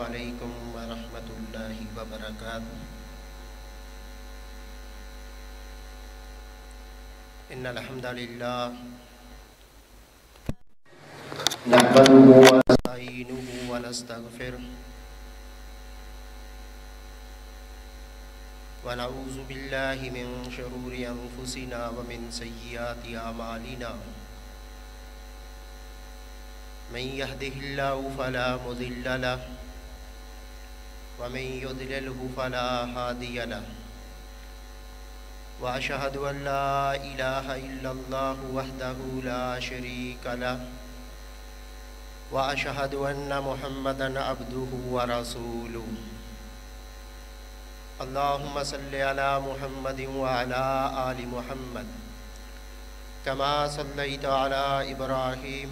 علیکم ورحمۃ اللہ وبرکاتہ۔ ان الحمد للہ نحمده ونستعینه ونستغفرہ ونعوذ باللہ من شرور انفسنا ومن سیئات اعمالنا من يهده الله فلا مضل له ومن يضلله فلا هادي له وأشهد أن لا إله إلا الله وحده لا شريك له وأشهد أن محمدا عبده ورسوله اللهم صل على محمد وعلى آل محمد كما صليت على إبراهيم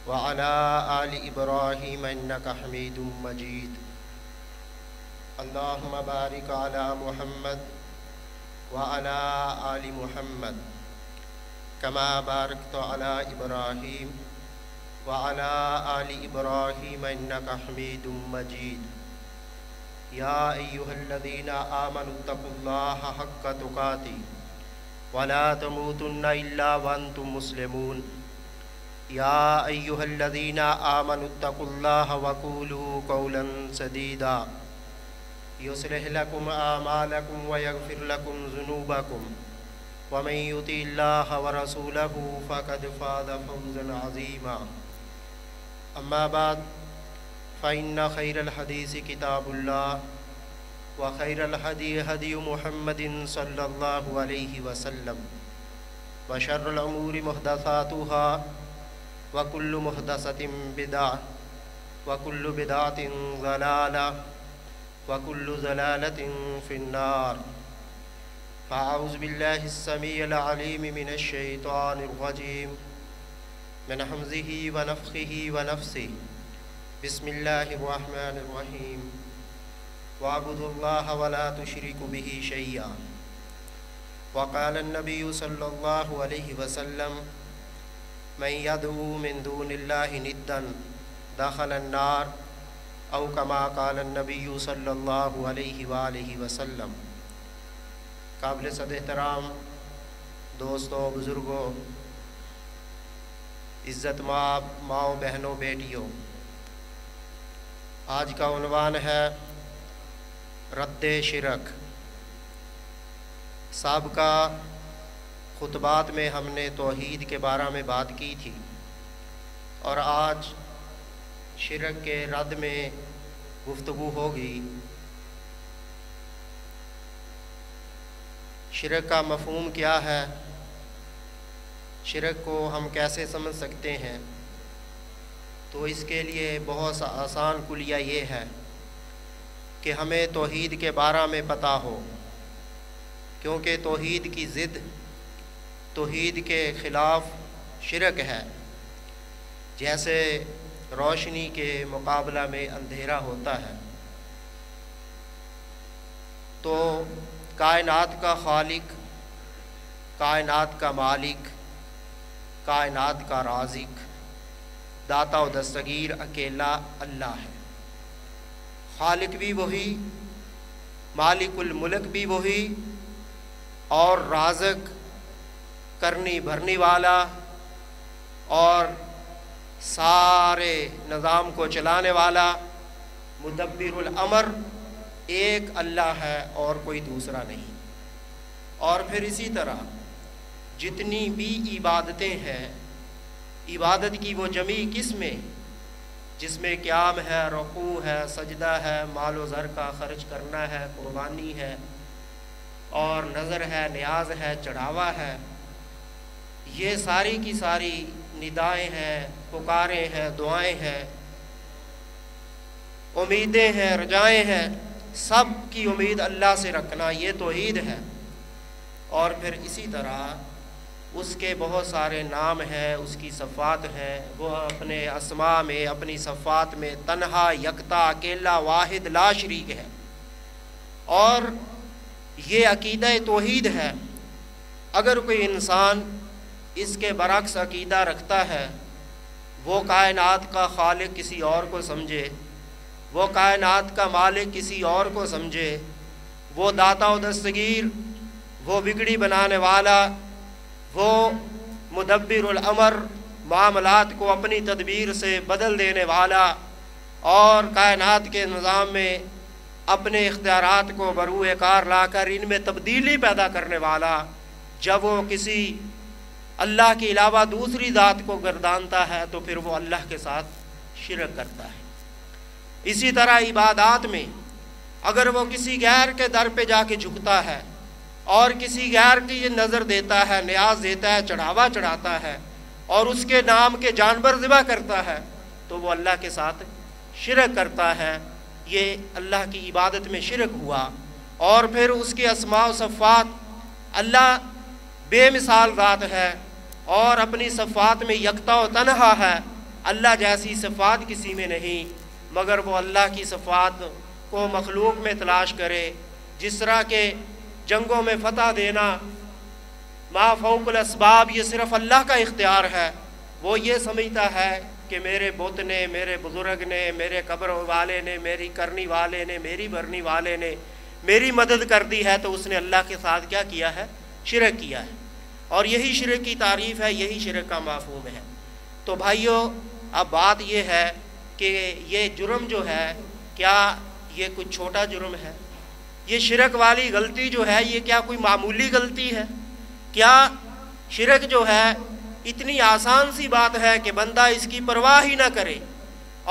وعلى آل إبراهيم إنك حميد مجيد اللهم بارك على محمد وعلى آل محمد كما باركت على إبراهيم وعلى آل إبراهيم إنك حميد مجيد يا أيها الذين آمنوا اتقوا الله حق تقاته ولا تموتن إلا وأنتم مسلمون يا أيها الذين آمنوا اتقوا الله وقولوا قولا سديدا يصلح لكم أعمالكم ويغفر لكم ذنوبكم ومن يطع الله ورسوله فقد فاز فوزا عظيما أما بعد فإن خير الحديث كتاب الله وخير الهدي هدي محمد صلى الله عليه وسلم وشر الأمور محدثاتها وكل محدثة بدعة وكل بدعة ضلالة وكل ضلالة في النار فأعوذ بالله السميع العليم من الشيطان الرجيم من همزه ونفخه ونفثه بسم الله الرحمن الرحيم واعبدوا الله ولا تشركوا به شيئا وقال النبي صلى الله عليه وسلم من يدعو من دون الله ندا دخل النار او کما قال النبی صلی اللہ علیہ وآلہ وسلم۔ قابل صد احترام دوستوں، بزرگوں، عزت ماؤں، بہنوں، بیٹیوں، آج کا عنوان ہے رد شرک۔ سابقہ خطبات میں ہم نے توحید کے بارے میں بات کی تھی اور آج شرک کے رد میں گفتگو ہوگی۔ شرک کا مفہوم کیا ہے؟ شرک کو ہم کیسے سمجھ سکتے ہیں؟ تو اس کے لیے بہت سا آسان کلیہ یہ ہے کہ ہمیں توحید کے بارے میں پتہ ہو، کیونکہ توحید کی ضد، توحید کے خلاف شرک ہے۔ جیسے روشنی کے مقابلہ میں اندھیرا ہوتا ہے، تو کائنات کا خالق، کائنات کا مالک، کائنات کا رازق، داتا و دستگیر اکیلا اللہ ہے۔ خالق بھی وہی، مالک الملک بھی وہی، اور رازق، کرنی بھرنی والا اور سارے نظام کو چلانے والا، مدبر الامر ایک اللہ ہے اور کوئی دوسرا نہیں۔ اور پھر اسی طرح جتنی بھی عبادتیں ہیں، عبادت کی وہ جمیع قسمیں جس میں قیام ہے، رکوع ہے، سجدہ ہے، مال و زر کا خرچ کرنا ہے، قربانی ہے، اور نظر ہے، نیاز ہے، چڑھاوا ہے، یہ ساری کی ساری ندائیں ہیں، پکاریں ہیں، دعائیں ہیں، امیدیں ہیں، رجائیں ہیں، سب کی امید اللہ سے رکھنا، یہ توحید ہے۔ اور پھر اسی طرح اس کے بہت سارے نام ہیں، اس کی صفات ہیں، وہ اپنے اسماء میں، اپنی صفات میں تنہا، یکتا، اکیلا، واحد، لا شریک ہے۔ اور یہ عقیدہ توحید ہے۔ اگر کوئی انسان اس کے برعکس عقیدہ رکھتا ہے، وہ کائنات کا خالق کسی اور کو سمجھے، وہ کائنات کا مالک کسی اور کو سمجھے، وہ داتا و دستگیر، وہ بگڑی بنانے والا، وہ مدبر الامر، معاملات کو اپنی تدبیر سے بدل دینے والا اور کائنات کے نظام میں اپنے اختیارات کو بروئے کار لا کر ان میں تبدیلی پیدا کرنے والا، جب وہ کسی اللہ کے علاوہ دوسری ذات کو گردانتا ہے تو پھر وہ اللہ کے ساتھ شرک کرتا ہے۔ اسی طرح عبادات میں اگر وہ کسی غیر کے در پہ جا کے جھکتا ہے اور کسی غیر کی یہ نظر دیتا ہے، نیاز دیتا ہے، چڑھاوا چڑھاتا ہے اور اس کے نام کے جانور ذبح کرتا ہے تو وہ اللہ کے ساتھ شرک کرتا ہے۔ یہ اللہ کی عبادت میں شرک ہوا۔ اور پھر اس کے اسماء و صفات، اللہ بے مثال ذات ہے اور اپنی صفات میں یکتا و تنہا ہے، اللہ جیسی صفات کسی میں نہیں، مگر وہ اللہ کی صفات کو مخلوق میں تلاش کرے، جس طرح کہ جنگوں میں فتح دینا ما فوق الاسباب یہ صرف اللہ کا اختیار ہے۔ وہ یہ سمجھتا ہے کہ میرے بت نے، میرے بزرگ نے، میرے قبر والے نے، میری کرنی والے نے، میری بھرنی والے نے میری مدد کر دی ہے، تو اس نے اللہ کے ساتھ کیا کیا ہے؟ شرک کیا ہے۔ اور یہی شرک کی تعریف ہے، یہی شرک کا مفہوم ہے۔ تو بھائیو، اب بات یہ ہے کہ یہ جرم جو ہے، کیا یہ کچھ چھوٹا جرم ہے؟ یہ شرک والی غلطی جو ہے، یہ کیا کوئی معمولی غلطی ہے؟ کیا شرک جو ہے اتنی آسان سی بات ہے کہ بندہ اس کی پرواہ ہی نہ کرے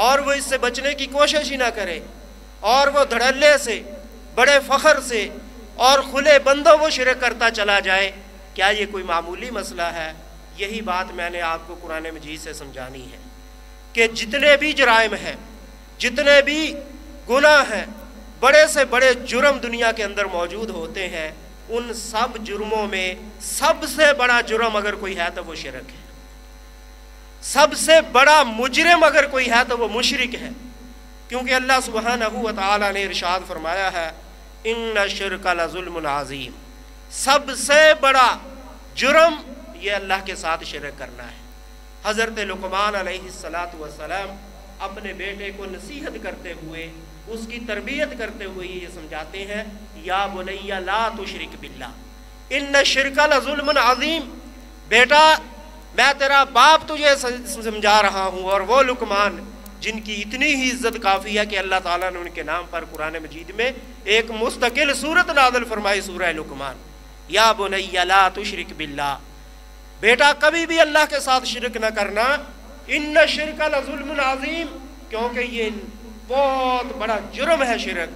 اور وہ اس سے بچنے کی کوشش ہی نہ کرے اور وہ دھڑلے سے، بڑے فخر سے اور کھلے بندوں وہ شرک کرتا چلا جائے؟ کیا یہ کوئی معمولی مسئلہ ہے؟ یہی بات میں نے آپ کو قرآن مجید سے سمجھانی ہے کہ جتنے بھی جرائم ہیں، جتنے بھی گناہ ہیں، بڑے سے بڑے جرم دنیا کے اندر موجود ہوتے ہیں، ان سب جرموں میں سب سے بڑا جرم اگر کوئی ہے تو وہ شرک ہے۔ سب سے بڑا مجرم اگر کوئی ہے تو وہ مشرک ہے، کیونکہ اللہ سبحانہ و تعالی نے ارشاد فرمایا ہے ان الشرک لظلم عظیم، سب سے بڑا جرم یہ اللہ کے ساتھ شرک کرنا ہے۔ حضرت لقمان علیہ السلام اپنے بیٹے کو نصیحت کرتے ہوئے، اس کی تربیت کرتے ہوئے یہ سمجھاتے ہیں یا بنی لا تشرک باللہ ان الشرک لظلم عظیم، بیٹا میں تیرا باپ تجھے سمجھا رہا ہوں۔ اور وہ لقمان جن کی اتنی ہی عزت کافی ہے کہ اللہ تعالیٰ نے ان کے نام پر قرآن مجید میں ایک مستقل سورت نازل فرمائی، سورہ لقمان، یا بنی لا تشرک باللہ، بیٹا کبھی بھی اللہ کے ساتھ شرک نہ کرنا، ان الشرک لظلم عظیم، کیونکہ یہ بہت بڑا جرم ہے شرک۔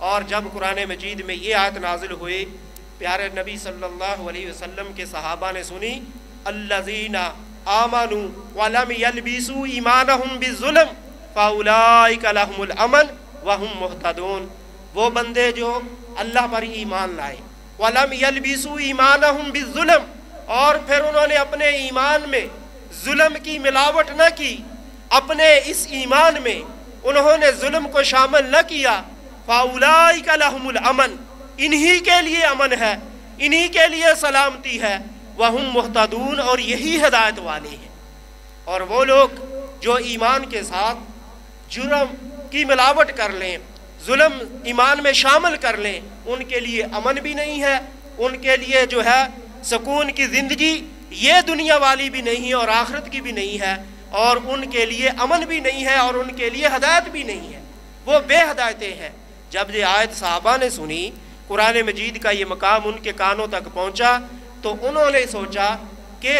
اور جب قرآن مجید میں یہ آیت نازل ہوئی، پیارے نبی صلی اللہ علیہ وسلم کے صحابہ نے سنی، الذین آمنوا ولم یلبسوا ایمانہم بالظلم فاولئک لہم الامن وہم مہتدون، وہ بندے جو اللہ پر ایمان لائے، ولم یلبسوا ایمانہم بالظلم، اور پھر انہوں نے اپنے ایمان میں ظلم کی ملاوٹ نہ کی، اپنے اس ایمان میں انہوں نے ظلم کو شامل نہ کیا، فاولئک لہم الامن، انہی کے لیے امن ہے، انہی کے لیے سلامتی ہے، وہم مہتدون، اور یہی ہدایت والے ہیں۔ اور وہ لوگ جو ایمان کے ساتھ جرم کی ملاوٹ کر لیں، ظلم ایمان میں شامل کر لیں، ان کے لیے امن بھی نہیں ہے، ان کے لیے جو ہے سکون کی زندگی یہ دنیا والی بھی نہیں اور آخرت کی بھی نہیں ہے، اور ان کے لیے امن بھی نہیں ہے اور ان کے لیے ہدایت بھی نہیں ہے، وہ بے ہدایتیں ہیں۔ جب یہ آیت صحابہ نے سنی، قرآن مجید کا یہ مقام ان کے کانوں تک پہنچا، تو انہوں نے سوچا کہ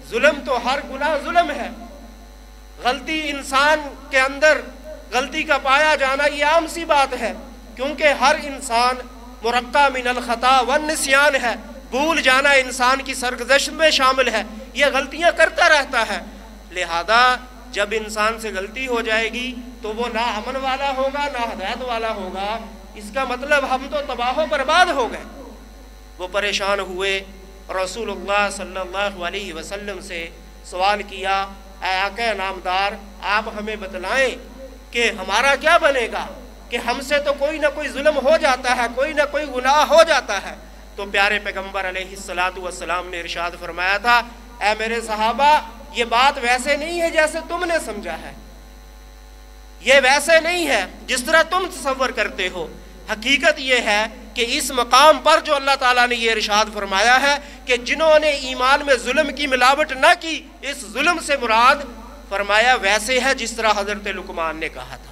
ظلم تو ہر گناہ ظلم ہے، غلطی انسان کے اندر غلطی کا پایا جانا یہ عام سی بات ہے، کیونکہ ہر انسان مرقع من الخطا والنسیان ہے، بھول جانا انسان کی سرگزشت میں شامل ہے، یہ غلطیاں کرتا رہتا ہے۔ لہذا جب انسان سے غلطی ہو جائے گی تو وہ نہ امن والا ہوگا نہ ہدایت والا ہوگا، اس کا مطلب ہم تو تباہ و برباد ہو گئے۔ وہ پریشان ہوئے، رسول اللہ صلی اللہ علیہ وسلم سے سوال کیا، اے آقا نامدار، آپ ہمیں بتلائیں کہ ہمارا کیا بنے گا، کہ ہم سے تو کوئی نہ کوئی ظلم ہو جاتا ہے، کوئی نہ کوئی گناہ ہو جاتا ہے۔ تو پیارے پیغمبر علیہ السلام نے ارشاد فرمایا تھا، اے میرے صحابہ، یہ بات ویسے نہیں ہے جیسے تم نے سمجھا ہے، یہ ویسے نہیں ہے جس طرح تم تصور کرتے ہو۔ حقیقت یہ ہے کہ اس مقام پر جو اللہ تعالیٰ نے یہ ارشاد فرمایا ہے کہ جنہوں نے ایمان میں ظلم کی ملاوٹ نہ کی، اس ظلم سے مراد فرمایا ویسے ہے جس طرح حضرت لقمان نے کہا تھا،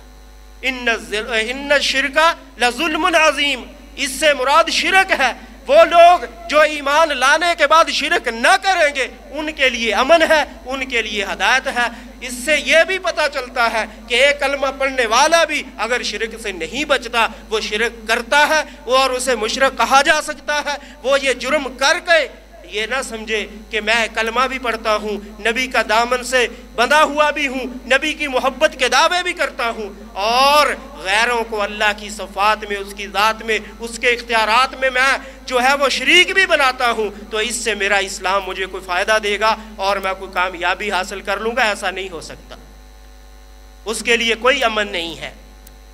ان الشرک لظلم عظیم، اس سے مراد شرک ہے۔ وہ لوگ جو ایمان لانے کے بعد شرک نہ کریں گے ان کے لیے امن ہے، ان کے لیے ہدایت ہے۔ اس سے یہ بھی پتہ چلتا ہے کہ ایک کلمہ پڑھنے والا بھی اگر شرک سے نہیں بچتا وہ شرک کرتا ہے اور اسے مشرک کہا جا سکتا ہے۔ وہ یہ جرم کر کے یہ نہ سمجھے کہ میں کلمہ بھی پڑھتا ہوں، نبی کا دامن سے بندھا ہوا بھی ہوں، نبی کی محبت کے دعوے بھی کرتا ہوں، اور غیروں کو اللہ کی صفات میں، اس کی ذات میں، اس کے اختیارات میں جو ہے وہ شریک بھی بناتا ہوں، تو اس سے میرا اسلام مجھے کوئی فائدہ دے گا اور میں کوئی کامیابی حاصل کر لوں گا، ایسا نہیں ہو سکتا۔ اس کے لیے کوئی امن نہیں ہے،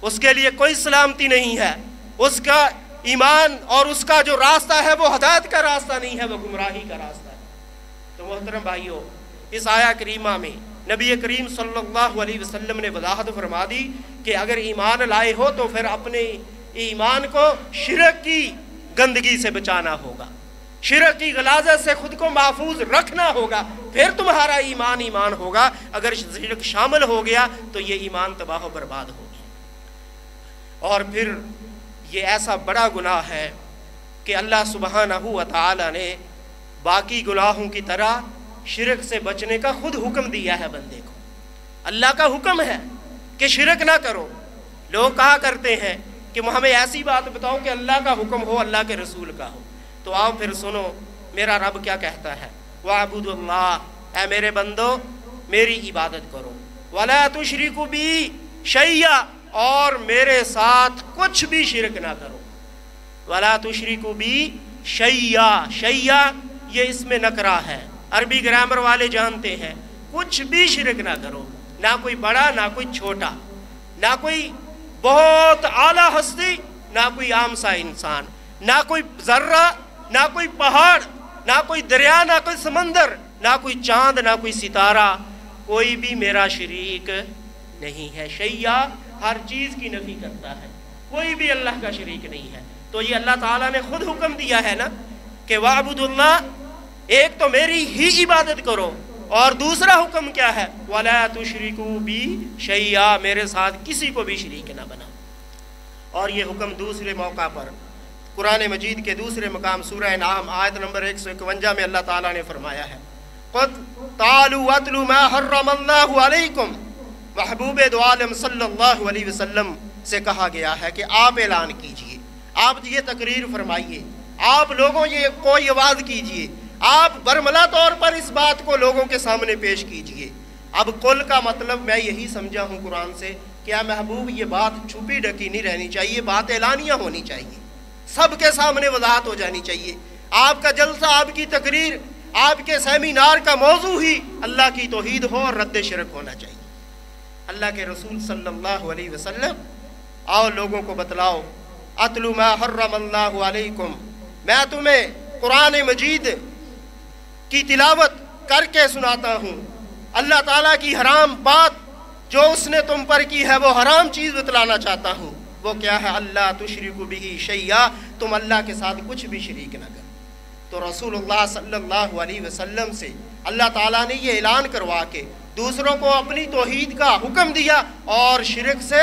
اس کے لیے کوئی سلامتی نہیں ہے، اس کا ایمان اور اس کا جو راستہ ہے وہ ہدایت کا راستہ نہیں ہے، وہ گمراہی کا راستہ ہے۔ تو محترم بھائیو، اس آیہ کریمہ میں نبی کریم صلی اللہ علیہ وسلم نے وضاحت فرما دی کہ اگر ایمان لائے ہو تو پھر اپنے ایمان کو شرک کی گندگی سے بچانا ہوگا، شرک کی غلاظت سے خود کو محفوظ رکھنا ہوگا، پھر تمہارا ایمان ہوگا۔ اگر شرک شامل ہو گیا تو یہ ایمان تباہ و برباد ہو گیا۔ اور پھر یہ ایسا بڑا گناہ ہے کہ اللہ سبحانہ و تعالی نے باقی گناہوں کی طرح شرک سے بچنے کا خود حکم دیا ہے بندے کو۔ اللہ کا حکم ہے کہ شرک نہ کرو۔ لوگ کہا کرتے ہیں کہ ہمیں ایسی بات بتاؤ کہ اللہ کا حکم ہو، اللہ کے رسول کا ہو۔ تو آؤ پھر سنو میرا رب کیا کہتا ہے، وَاعْبُدُوا اللَّهَ، اے میرے بندو میری عبادت کرو، وَلَا تُشْرِكُوا بِي شَيْئًا، اور میرے ساتھ کچھ بھی شرک نہ کرو۔ وَلَا تُشْرِكُوا بِي شَيْئًا، شَيْئًا یہ اس میں نکرہ ہے، عربی گرامر والے جانتے ہیں، کچھ بھی شرک نہ کرو، نہ کوئی بڑا نہ کوئی چھوٹا، نہ کوئی بہت اعلیٰ ہستی نہ کوئی عام سا انسان، نہ کوئی ذرہ نہ کوئی پہاڑ، نہ کوئی دریا نہ کوئی سمندر، نہ کوئی چاند نہ کوئی ستارہ، کوئی بھی میرا شریک نہیں ہے۔ شیعہ ہر چیز کی نفی کرتا ہے، کوئی بھی اللہ کا شریک نہیں ہے۔ تو یہ اللہ تعالیٰ نے خود حکم دیا ہے نا کہ وَاعْبُدُوا اللَّهَ، ایک تو میری ہی عبادت کرو، اور دوسرا حکم کیا ہے، وَلَا تُشْرِكُوا بِي شَيْئًا، میرے ساتھ کسی کو بھی شریک نہ بناؤ۔ اور یہ حکم دوسرے موقع پر قرآن مجید کے دوسرے مقام سورہ انعام آیت نمبر 151 میں اللہ تعالیٰ نے فرمایا ہے، قُلْ تَعَالُوا وَاتْلُوا مَا حَرَّمَ اللَّهُ عَلَيْكُمْ، محبوب دو عالم صلی اللہ علیہ وسلم سے کہا گیا ہے کہ آپ اعلان کیجئے، آپ یہ تقریر فرمائیے، آپ لوگوں کو یہ آواز کیجئے، آپ برملا طور پر اس بات کو لوگوں کے سامنے پیش کیجئے۔ اب قل کا مطلب میں یہی سمجھا ہوں قرآن سے، کیا محبوب یہ بات چھپی ڈھکی نہیں رہنی چاہیے، بات اعلانیہ ہونی چاہیے، سب کے سامنے وضاحت ہو جانی چاہیے۔ آپ کا جلسہ، آپ کی تقریر، آپ کے سیمینار کا موضوع ہی اللہ کی توحید ہو اور رد شرک ہونا چاہیے۔ اللہ کے رسول صلی اللہ علیہ وسلم آؤ لوگوں کو بتلاؤ، اتلو ما حرم اللہ علیکم، میں تمہیں قرآن مجید کی تلاوت کر کے سناتا ہوں، اللہ تعالیٰ کی حرام بات جو اس نے تم پر کی ہے وہ حرام چیز بتلانا چاہتا ہوں۔ وہ کیا ہے، اللہ تشرکوا بہ شیئا، تم اللہ کے ساتھ کچھ بھی شریک نہ کرو۔ تو رسول اللہ صلی اللہ علیہ وسلم سے اللہ تعالیٰ نے یہ اعلان کروا کے دوسروں کو اپنی توحید کا حکم دیا اور شرک سے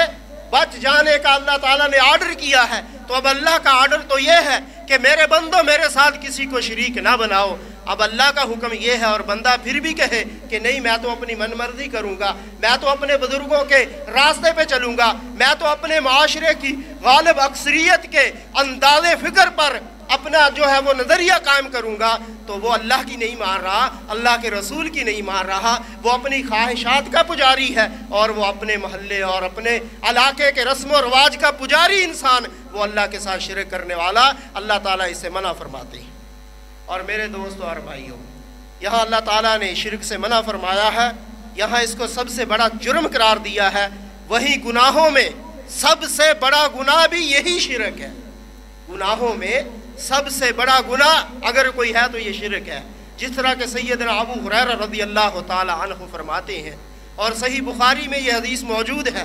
بچ جانے کا اللہ تعالیٰ نے آرڈر کیا ہے۔ تو اب اللہ کا آرڈر تو یہ ہے کہ میرے بندو میرے ساتھ کسی کو شریک نہ بناؤ۔ اب اللہ کا حکم یہ ہے اور بندہ پھر بھی کہے کہ نہیں میں تو اپنی من مرضی کروں گا، میں تو اپنے بزرگوں کے راستے پہ چلوں گا، میں تو اپنے معاشرے کی غالب اکثریت کے انداز فکر پر اپنا جو ہے وہ نظریہ قائم کروں گا، تو وہ اللہ کی نہیں مان رہا، اللہ کے رسول کی نہیں مان رہا، وہ اپنی خواہشات کا پجاری ہے، اور وہ اپنے محلے اور اپنے علاقے کے رسم و رواج کا پجاری انسان، وہ اللہ کے ساتھ شرک کرنے والا، اللہ تعالیٰ اسے منع فرماتے ہیں۔ اور میرے دوستو اور بھائیوں، یہاں اللہ تعالیٰ نے شرک سے منع فرمایا ہے، یہاں اس کو سب سے بڑا جرم قرار دیا ہے، وہی گناہوں میں سب سے بڑا گناہ بھی یہی شرک ہے۔ گناہوں میں سب سے بڑا گناہ اگر کوئی ہے تو یہ شرک ہے، جس طرح کہ سیدنا ابو ہریرہ رضی اللہ تعالی عنہ فرماتے ہیں، اور صحیح بخاری میں یہ حدیث موجود ہے،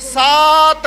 7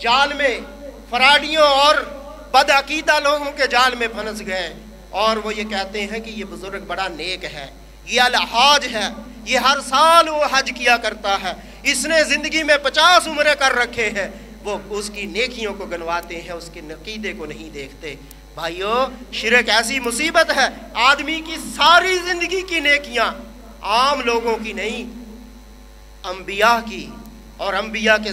جال میں، فراڈیوں اور بدعقیدہ لوگوں کے جال میں پھنس گئے، اور وہ یہ کہتے ہیں کہ یہ بزرگ بڑا نیک ہے، یہ الحاج ہے، یہ ہر سال وہ حج کیا کرتا ہے، اس نے زندگی میں 50 عمرے کر رکھے ہیں۔ وہ اس کی نیکیوں کو گنواتے ہیں، اس کے عقیدے کو نہیں دیکھتے۔ بھائیو، شرک ایسی مصیبت ہے، آدمی کی ساری زندگی کی نیکیاں، عام لوگوں کی نہیں، انبیاء کی، اور انبیاء کے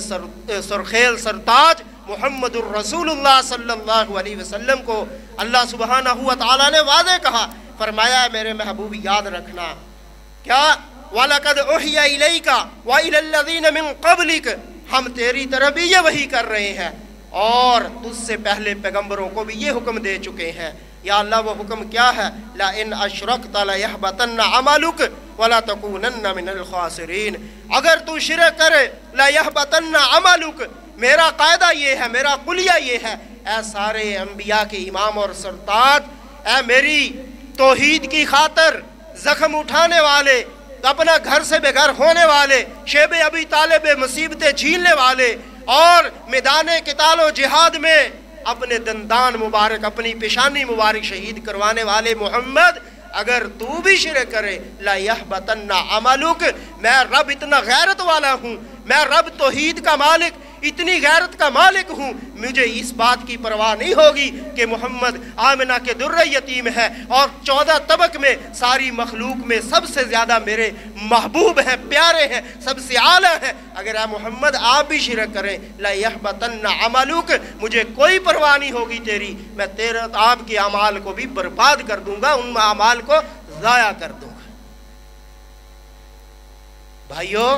سرخیل سرتاج محمد الرسول اللہ صلی اللہ علیہ وسلم کو اللہ سبحانہ و تعالیٰ نے واضح کہا، فرمایا میرے محبوب یاد رکھنا، کیا وَلَقَدْ أُوحِيَ إِلَيْكَ وَإِلَى الَّذِينَ مِن قَبْلِكَ، ہم تیری طرف بھی یہ وحی کر رہے ہیں، اور تجھ سے پہلے پیغمبروں کو بھی یہ حکم دے چکے ہیں۔ یا اللہ، وہ حکم کیا ہے؟ لَإِنْ أَشْرَكْتَ لَيَحْبَطَنَّ عَمَلُكَ وَلَتَكُونَنَّ مِنَ الْخَاسِرِينَ، اگر تو شرک کرے، لَيَحْبَطَنَّ عَمَلُكَ، میرا قاعدہ یہ ہے، میرا قلیہ یہ ہے، اے سارے انبیاء کے امام اور سرتاج، اے میری توحید کی خاطر زخم اٹھانے والے، اپنا گھر سے بے گھر ہونے والے، شیب ابی طالب مصیبتیں جھیلنے والے، اور میدان قتال و جہاد میں اپنے دندان مبارک، اپنی پیشانی مبارک شہید کروانے والے محمد، اگر تو بھی شرک کرے، لا یحبطن عملک، میں رب اتنا غیرت والا ہوں، میں رب توحید کا مالک، اتنی غیرت کا مالک ہوں، مجھے اس بات کی پرواہ نہیں ہوگی کہ محمد آمنہ کے درہ یتیم ہے اور 14 طبق میں ساری مخلوق میں سب سے زیادہ میرے محبوب ہیں، پیارے ہیں، سب سے اعلیٰ ہیں، اگر اے محمد آپ بھی شرک کریں، لا یحبطن عملک، مجھے کوئی پرواہ نہیں ہوگی تیری، میں تیرے آپ کے اعمال کو بھی برباد کر دوں گا، ان اعمال کو ضائع کر دوں گا۔ بھائیو،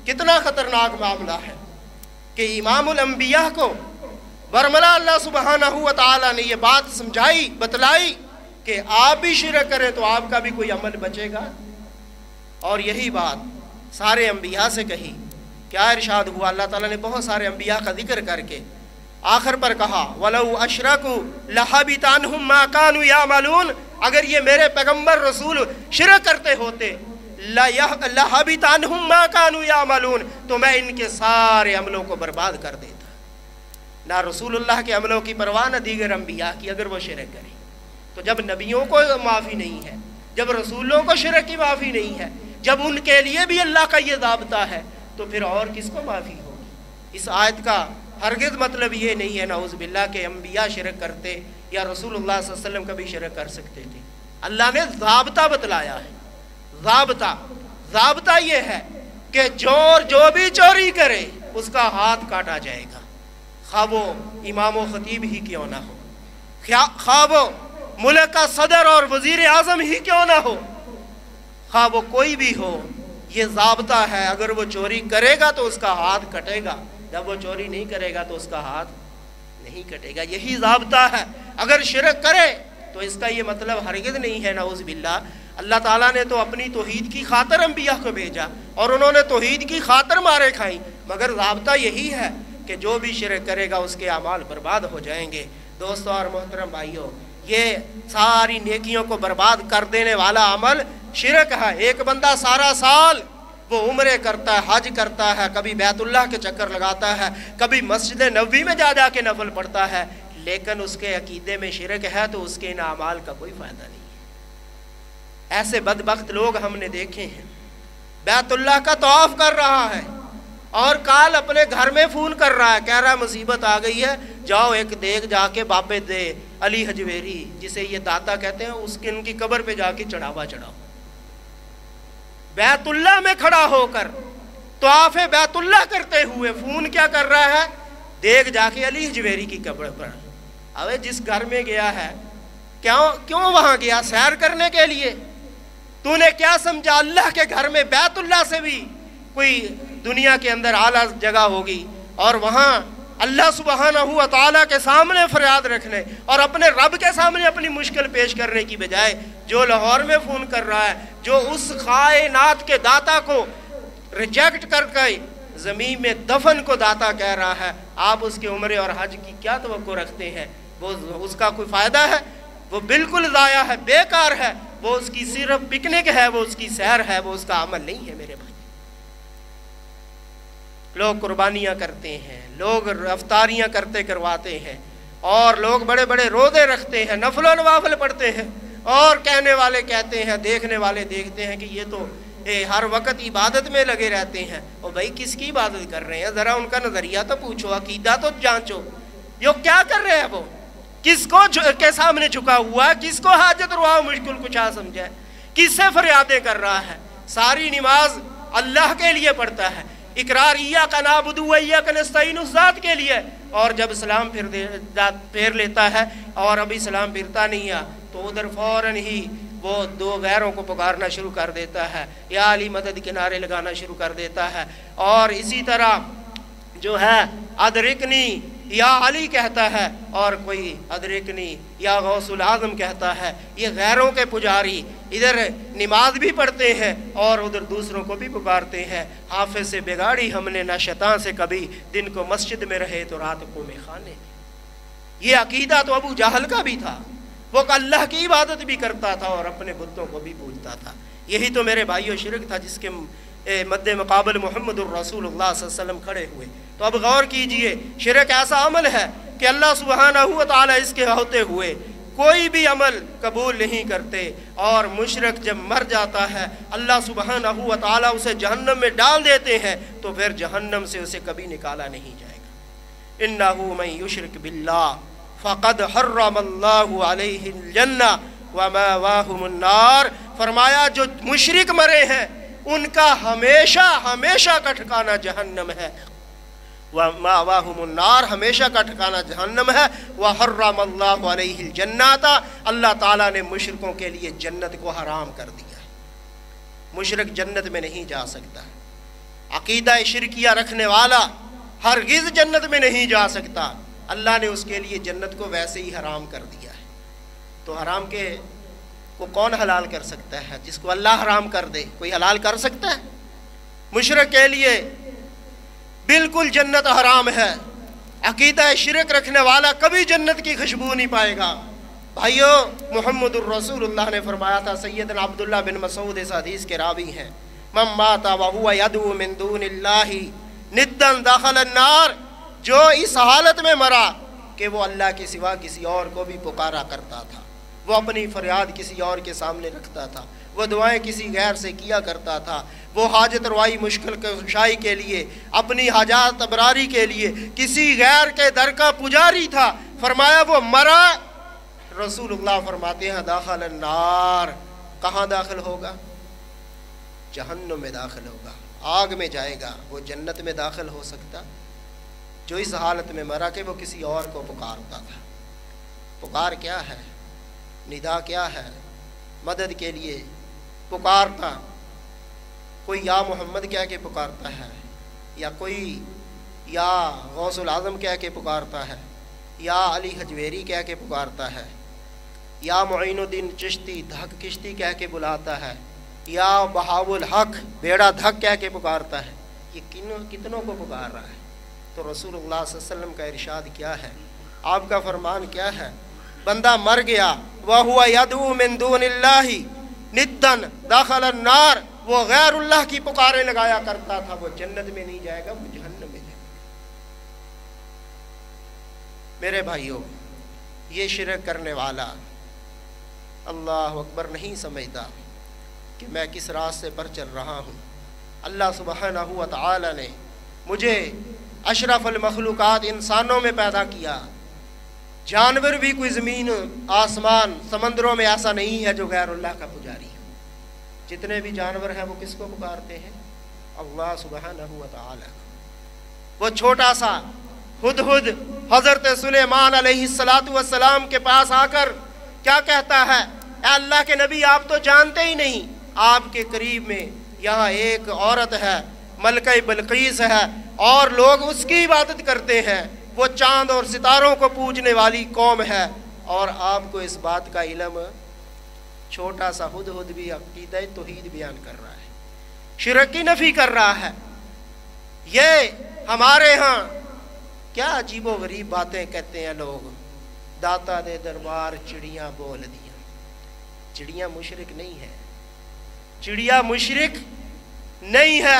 کتنا خطرناک معاملہ ہے کہ امام الانبیاء کو برملا اللہ سبحانہ و تعالیٰ نے یہ بات سمجھائی، بتلائی کہ آپ بھی شرک کریں تو آپ کا بھی کوئی عمل بچے گا، اور یہی بات سارے انبیاء سے کہی۔ کیا ارشاد ہوا؟ اللہ تعالیٰ نے بہت سارے انبیاء کا ذکر کر کے آخر پر کہا وَلَوْ أَشْرَكُوا لَحَبِطَ عَنْهُمْ مَا كَانُوا يَعْمَلُونَ، اگر یہ میرے پیغمبر رسول شرک کرتے ہوتے، لَحَبِطَ عَنْهُمْ مَا كَانُوا يَعْمَلُونَ، تو میں ان کے سارے عملوں کو برباد کر دیتا۔ نہ رسول اللہ کے عملوں کی پرواہ، نہ دیگر انبیاء کی، اگر وہ شرک کریں تو جب نبیوں کو معافی نہیں ہے، جب رسولوں کو شرک کی معافی نہیں ہے، جب ان کے لیے بھی اللہ کا یہ ضابطہ ہے، تو پھر اور کس کو معافی ہوگی؟ اس آیت کا ہرگز مطلب یہ نہیں ہے نعوذ باللہ کہ انبیاء شرک کرتے یا رسول اللہ صلی اللہ علیہ وسلم کبھی شرک کر سکتے تھے۔ اللہ نے ضابطہ بتلایا ہے، ضابطہ یہ ہے کہ جو بھی چوری کرے اس کا ہاتھ کاٹا جائے گا، خواہ وہ امام و خطیب ہی کیوں نہ ہو، خواہ وہ ملک کا صدر اور وزیر اعظم ہی کیوں نہ ہو، خواہ وہ کوئی بھی ہو، یہ ضابطہ ہے، اگر وہ چوری کرے گا تو اس کا ہاتھ کٹے گا، جب وہ چوری نہیں کرے گا تو اس کا ہاتھ نہیں کٹے گا، یہی ضابطہ ہے۔ اگر شرک کرے تو اس کا یہ مطلب ہرگز نہیں ہے نعوذ باللہ۔ اللہ تعالیٰ نے تو اپنی توحید کی خاطر انبیاء کو بھیجا اور انہوں نے توحید کی خاطر مارے کھائیں، مگر ضابطہ یہی ہے کہ جو بھی شرک کرے گا اس کے اعمال برباد ہو جائیں گے۔ دوستو اور محترم بھائیو، یہ ساری نیکیوں کو برباد کر دینے والا عمل شرک ہے۔ ایک بندہ سارا سال وہ عمرے کرتا ہے، حج کرتا ہے، کبھی بیت اللہ کے چکر لگاتا ہے، کبھی مسجد نبوی میں جا کے نفل پڑھتا ہے، لیکن اس کے عقیدے میں شرک ہے تو اس کے ان اعمال کا کوئی فائدہ نہیں ہے۔ ایسے بدبخت لوگ ہم نے دیکھے ہیں، بیت اللہ کا طواف کر رہا ہے اور کال اپنے گھر میں فون کر رہا ہے، کہہ رہا ہے مصیبت آ گئی ہے، جاؤ ایک دیگ جا کے بابے دے علی حجویری جسے یہ داتا کہتے ہیں، اس کی ان کی قبر پہ جا کے چڑھاوا چڑھاؤ۔ بیت اللہ میں کھڑا ہو کر طواف بیت اللہ کرتے ہوئے فون کیا کر رہا ہے؟ دیکھ جا کے علی حجویری کی قبر پر۔ اب جس گھر میں گیا ہے، کیوں وہاں گیا؟ سیر کرنے کے لیے؟ تو نے کیا سمجھا اللہ کے گھر میں بیت اللہ سے بھی کوئی دنیا کے اندر اعلیٰ جگہ ہوگی؟ اور وہاں اللہ سبحانہ و تعالیٰ کے سامنے فریاد رکھنے اور اپنے رب کے سامنے اپنی مشکل پیش کرنے کی بجائے جو لاہور میں فون کر رہا ہے، جو اس کائنات کے داتا کو ریجیکٹ کر کے زمین میں دفن کو داتا کہہ رہا ہے، آپ اس کے عمرے اور حج کی کیا توقع رکھتے ہیں؟ وہ اس کا کوئی فائدہ ہے؟ وہ بالکل ضائع ہے، بیکار ہے، وہ اس کی صرف پکنک ہے، وہ اس کی سیر ہے، وہ اس کا عمل نہیں ہے میرے بھائی۔ لوگ قربانیاں کرتے ہیں، لوگ افطاریاں کرتے کرواتے ہیں، اور لوگ بڑے بڑے روزے رکھتے ہیں، نفل و نوافل پڑھتے ہیں، اور کہنے والے کہتے ہیں، دیکھنے والے دیکھتے ہیں کہ یہ تو ہر وقت عبادت میں لگے رہتے ہیں۔ اور بھائی کس کی عبادت کر رہے ہیں؟ ذرا ان کا نظریہ تو پوچھو، عقیدہ تو جانچو، یہ کیا کر رہے ہیں؟ وہ کس کو کے سامنے جھکا ہوا ہے؟ کس کو حاجت روا و مشکل کشا سمجھا ہے؟ کس سے فریادیں کر رہا ہے؟ ساری نماز اللہ کے لیے پڑھتا ہے، اقرار ایاک نعبد و ایاک نستعین اس ذات کے لیے، اور جب سلام پھیر لیتا ہے اور ابھی سلام پھرتا نہیں ہے تو ادھر فوراً ہی وہ دو غیروں کو پکارنا شروع کر دیتا ہے، یا علی مدد کے نعرے لگانا شروع کر دیتا ہے، اور اسی طرح جو ہے ادرکنی یا علی کہتا ہے، اور کوئی ادرکنی یا غوث العظم کہتا ہے۔ یہ غیروں کے پجاری ادھر نماز بھی پڑھتے ہیں اور ادھر دوسروں کو بھی پکارتے ہیں۔ حافظ سے بگاڑی ہم نے نہ شیطان سے کبھی، دن کو مسجد میں رہے تو رات کو میں خانے۔ یہ عقیدہ تو ابو جہل کا بھی تھا، وہ اللہ کی عبادت بھی کرتا تھا اور اپنے بتوں کو بھی پوجتا تھا۔ یہی تو میرے بھائیو شرک تھا جس کے مد مقابل محمد الرسول اللہ صلی اللہ علیہ وسلم کھڑے ہوئے۔ تو اب غور کیجئے، شرک ایسا عمل ہے کہ اللہ سبحانہ و تعالی اس کے ہوتے ہوئے کوئی بھی عمل قبول نہیں کرتے، اور مشرک جب مر جاتا ہے اللہ سبحانہ و تعالی اسے جہنم میں ڈال دیتے ہیں، تو پھر جہنم سے اسے کبھی نکالا نہیں جائے گا۔ انہ من یشرک باللہ فقد حرم اللہ علیہ الجنہ ومأواہم النار۔ فرمایا جو مشرک مرے ہیں ان کا ہمیشہ ہمیشہ کا ٹھکانہ جہنم ہے، ومأواہم النار، ہمیشہ کا ٹھکانہ جہنم ہے، وحرم اللہ علیہ الجنۃ، اللہ تعالیٰ نے مشرکوں کے لیے جنت کو حرام کر دیا ہے۔ مشرک جنت میں نہیں جا سکتا، عقیدہ شرکیہ رکھنے والا ہرگز جنت میں نہیں جا سکتا، اللہ نے اس کے لیے جنت کو ویسے ہی حرام کر دیا ہے۔ تو حرام کے کو کون حلال کر سکتا ہے؟ جس کو اللہ حرام کر دے کوئی حلال کر سکتا ہے؟ مشرک کے لیے بالکل جنت حرام ہے، عقیدہ شرک رکھنے والا کبھی جنت کی خوشبو نہیں پائے گا۔ بھائیو، محمد الرسول اللہ نے فرمایا تھا، سیدنا عبداللہ بن مسعود اس حدیث کے راوی ہیں، من مات وہو یدعو من دون اللہ ندا دخل النار، جو اس حالت میں مرا کہ وہ اللہ کے سوا کسی اور کو بھی پکارا کرتا تھا، وہ اپنی فریاد کسی اور کے سامنے رکھتا تھا، وہ دعائیں کسی غیر سے کیا کرتا تھا، وہ حاجت روائی مشکل کشائی کے لیے، اپنی حاجات ابراری کے لیے کسی غیر کے در کا پجاری تھا، فرمایا وہ مرا، رسول اللہ فرماتے ہیں داخل النار، کہاں داخل ہوگا؟ جہنم میں داخل ہوگا، آگ میں جائے گا، وہ جنت میں داخل ہو سکتا؟ جو اس حالت میں مرا کہ وہ کسی اور کو پکارتا تھا۔ پکار کیا ہے؟ ندا کیا ہے؟ مدد کے لیے پکارتا، کوئی یا محمد کہہ کے پکارتا ہے، یا کوئی یا غوث العظم کہہ کے پکارتا ہے، یا علی حجویری کہہ کے پکارتا ہے، یا معین الدین چشتی دھک کشتی کہہ کے بلاتا ہے، یا بہاو الحق بیڑا دھک کہہ کے پکارتا ہے۔ یہ کتنوں کو پکار رہا ہے؟ تو رسول اللہ صلی اللہ علیہ وسلم کا ارشاد کیا ہے؟ آپ کا فرمان کیا ہے؟ بندہ مر گیا وَهُوَ يَدْعُو مِن دُونِ اللَّهِ نِدًّا دَخَلَ النَّارِ، وہ غیر اللہ کی پکاریں لگایا کرتا تھا، وہ جنت میں نہیں جائے گا، وہ جہنم میں جائے گا۔ میرے بھائیوں، یہ شرک کرنے والا اللہ اکبر نہیں سمجھتا کہ میں کس راستے پر چل رہا ہوں۔ اللہ سبحانہ و تعالی نے مجھے اشرف المخلوقات انسانوں میں پیدا کیا، جانور بھی کوئی زمین آسمان سمندروں میں ایسا نہیں ہے جو غیر اللہ کا پجاری ہے۔ جتنے بھی جانور ہیں وہ کس کو پکارتے ہیں؟ اللہ سبحانہ و تعالی۔ وہ چھوٹا سا ہدہد حضرت سلیمان علیہ السلام کے پاس آ کر کیا کہتا ہے؟ اے اللہ کے نبی، آپ تو جانتے ہی نہیں، آپ کے قریب میں یہاں ایک عورت ہے، ملکہ بلقیس ہے، اور لوگ اس کی عبادت کرتے ہیں، وہ چاند اور ستاروں کو پوجنے والی قوم ہے، اور آپ کو اس بات کا علم؟ چھوٹا سا ہدہد بھی عقیدہ توحید بیان کر رہا ہے، شرک کی نفی کر رہا ہے۔ یہ ہمارے ہاں کیا عجیب و غریب باتیں کہتے ہیں لوگ، داتا دے دربار چڑیاں بول دیا۔ چڑیاں مشرک نہیں ہے، چڑیا مشرک نہیں ہے،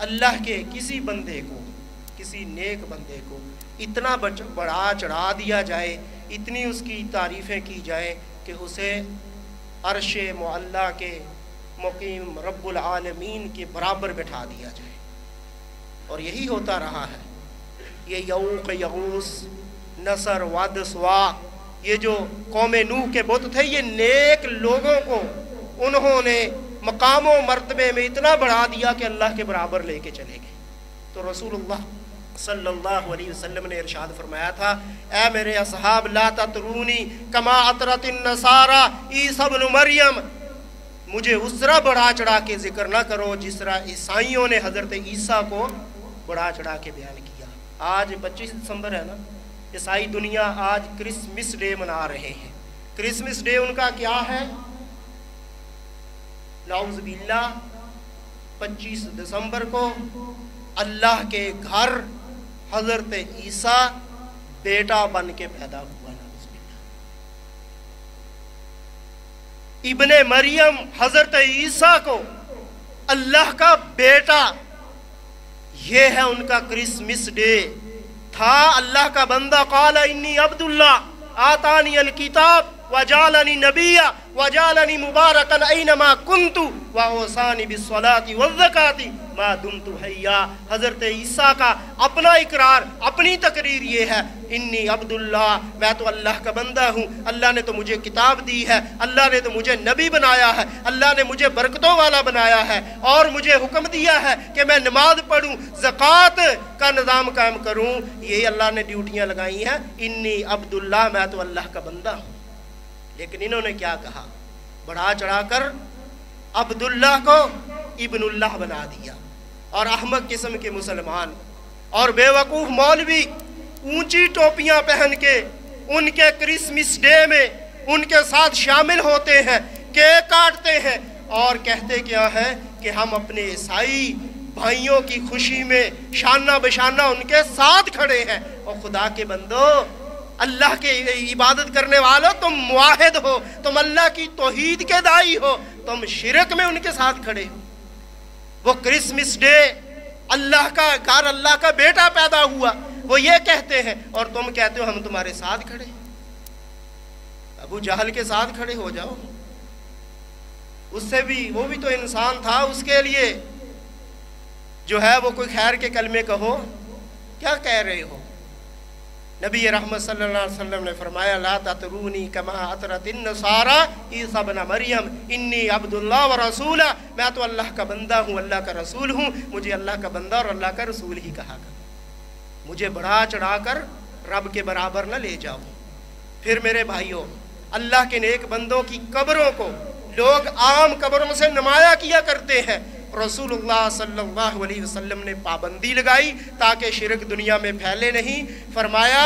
اللہ کے کسی بندے کو، کسی نیک بندے کو اتنا بڑا چڑھا دیا جائے، اتنی اس کی تعریفیں کی جائیں کہ اسے عرش معلیٰ کے مقیم رب العالمین کے برابر بٹھا دیا جائے۔ اور یہی ہوتا رہا ہے۔ یہ یعوق، یغوث، نصر، ود، سوا، یہ جو قوم نوح کے بت تھے، یہ نیک لوگوں کو انہوں نے مقام و مرتبے میں اتنا بڑھا دیا کہ اللہ کے برابر لے کے چلے گئے۔ تو رسول اللہ صلی اللہ علیہ وسلم نے ارشاد فرمایا تھا، اے میرے اصحاب لا تطرونی کما اطرت النصارى عیسی ابن مریم، مجھے اس طرح بڑھا چڑھا کے ذکر نہ کرو جس طرح عیسائیوں نے حضرت عیسیٰ کو بڑھا چڑھا کے بیان کیا۔ آج 25 دسمبر ہے نا، عیسائی دنیا آج کرسمس ڈے منا رہے ہیں۔ کرسمس ڈے ان کا کیا ہے؟ نعوذ باللہ 25 دسمبر کو اللہ کے گھر حضرت عیسیٰ بیٹا بن کے پیدا ہوا۔ ابن مریم حضرت عیسیٰ کو اللہ کا بیٹا، یہ ہے ان کا کرسمس ڈے تھا۔ اللہ کا بندہ قال انی عبد اللہ آتانی الکتاب وجعلنی نبیا وجعلنی مبارکا اینما کنت واوصانی بالصلاۃ والزکاۃ ما دمت حیا۔ حضرت عیسیٰ کا اپنا اقرار، اپنی تقریر یہ ہے، انی عبد اللہ، میں تو اللہ کا بندہ ہوں، اللہ نے تو مجھے کتاب دی ہے، اللہ نے تو مجھے نبی بنایا ہے، اللہ نے مجھے برکتوں والا بنایا ہے، اور مجھے حکم دیا ہے کہ میں نماز پڑھوں، زکوٰۃ کا نظام قائم کروں، یہ اللہ نے ڈیوٹیاں لگائی ہیں۔ انی عبد اللہ، میں تو اللہ کا بندہ ہوں۔ لیکن انہوں نے کیا کہا؟ بڑھا چڑھا کر عبداللہ کو ابن اللہ بنا دیا۔ اور احمق قسم کے مسلمان اور بے وقوف مولوی اونچی ٹوپیاں پہن کے ان کے کرسمس ڈے میں ان کے ساتھ شامل ہوتے ہیں، کیک کاٹتے ہیں اور کہتے کیا ہے کہ ہم اپنے عیسائی بھائیوں کی خوشی میں شانہ بشانہ ان کے ساتھ کھڑے ہیں۔ اور خدا کے بندو، اللہ کے عبادت کرنے والوں، تم موحد ہو، تم اللہ کی توحید کے داعی ہو، تم شرک میں ان کے ساتھ کھڑے ہو۔ وہ کرسمس ڈے اللہ کا گھر، اللہ کا بیٹا پیدا ہوا، وہ یہ کہتے ہیں، اور تم کہتے ہو ہم تمہارے ساتھ کھڑے ہیں۔ ابو جہل کے ساتھ کھڑے ہو جاؤ، اس سے بھی، وہ بھی تو انسان تھا، اس کے لیے جو ہے وہ کوئی خیر کے کلمے کہو۔ کیا کہہ رہے ہو؟ نبی رحمت صلی اللہ علیہ وسلم نے فرمایا لا تطرونی کما اطرت النصارى عیسی ابن مریم انی عبد اللہ و رسولہ، میں تو اللہ کا بندہ ہوں، اللہ کا رسول ہوں، مجھے اللہ کا بندہ اور اللہ کا رسول ہی کہا کر، مجھے بڑھا چڑھا کر رب کے برابر نہ لے جاؤ۔ پھر میرے بھائیوں، اللہ کے نیک بندوں کی قبروں کو لوگ عام قبروں سے نمایاں کیا کرتے ہیں۔ رسول اللہ صلی اللہ علیہ وسلم نے پابندی لگائی تاکہ شرک دنیا میں پھیلے نہیں۔ فرمایا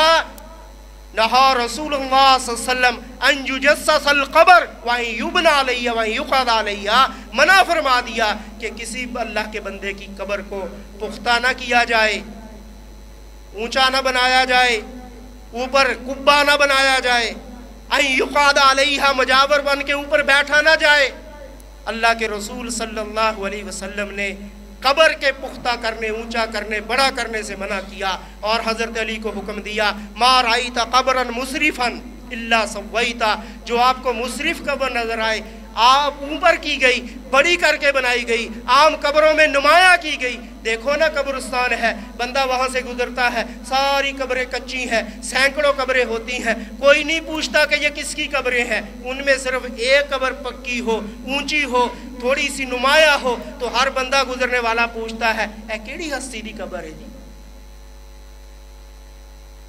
نہا رسول اللہ صلی اللہ علیہ وسلم ان یجسس القبر وان یبنى علیہ وان یقعد علیہ، منع فرما دیا کہ کسی اللہ کے بندے کی قبر کو پختہ نہ کیا جائے، اونچا نہ بنایا جائے، اوپر قبہ نہ بنایا جائے، ان یقعد علیہ مجاور بن کے اوپر بیٹھا نہ جائے۔ اللہ کے رسول صلی اللہ علیہ وسلم نے قبر کے پختہ کرنے، اونچا کرنے، بڑا کرنے سے منع کیا، اور حضرت علی کو حکم دیا ما رأیت قبرا مسرفا الا سویتا، جو آپ کو مسرف قبر نظر آئے، آپ اوپر کی گئی، بڑی کر کے بنائی گئی، عام قبروں میں نمایاں کی گئی۔ دیکھو نا قبرستان ہے، بندہ وہاں سے گزرتا ہے، ساری قبریں کچی ہیں، سینکڑوں قبریں ہوتی ہیں، کوئی نہیں پوچھتا کہ یہ کس کی قبریں ہیں۔ ان میں صرف ایک قبر پکی ہو، اونچی ہو، تھوڑی سی نمایاں ہو، تو ہر بندہ گزرنے والا پوچھتا ہے اے کیڑی ہستی دی قبر ہے جی؟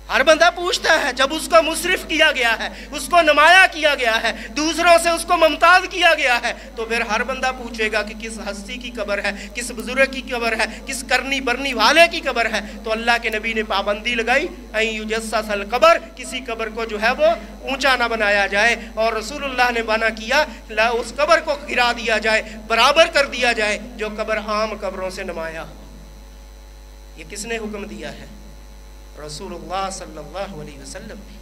ہر بندہ پوچھتا ہے۔ جب اس کو مصرف کیا گیا ہے، اس کو نمایاں کیا گیا ہے، دوسروں سے اس کو ممتاز کیا گیا ہے، تو پھر ہر بندہ پوچھے گا کہ کس ہستی کی قبر ہے، کس بزرگ کی قبر ہے، کس کرنی برنی والے کی قبر ہے۔ تو اللہ کے نبی نے پابندی لگائی ان یجسس القبر، کسی قبر کو جو ہے وہ اونچا نہ بنایا جائے، اور رسول اللہ نے منع کیا اس قبر کو گرا دیا جائے، برابر کر دیا جائے جو قبر عام قبروں سے نمایاں ہو۔ یہ کس نے حکم دیا ہے؟ رسول اللہ صلی اللہ علیہ وسلم نے۔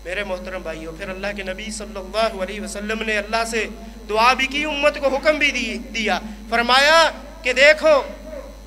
میرے محترم بھائیوں، پھر اللہ کے نبی صلی اللہ علیہ وسلم نے اللہ سے دعا بھی کی، امت کو حکم بھی دیا، فرمایا کہ دیکھو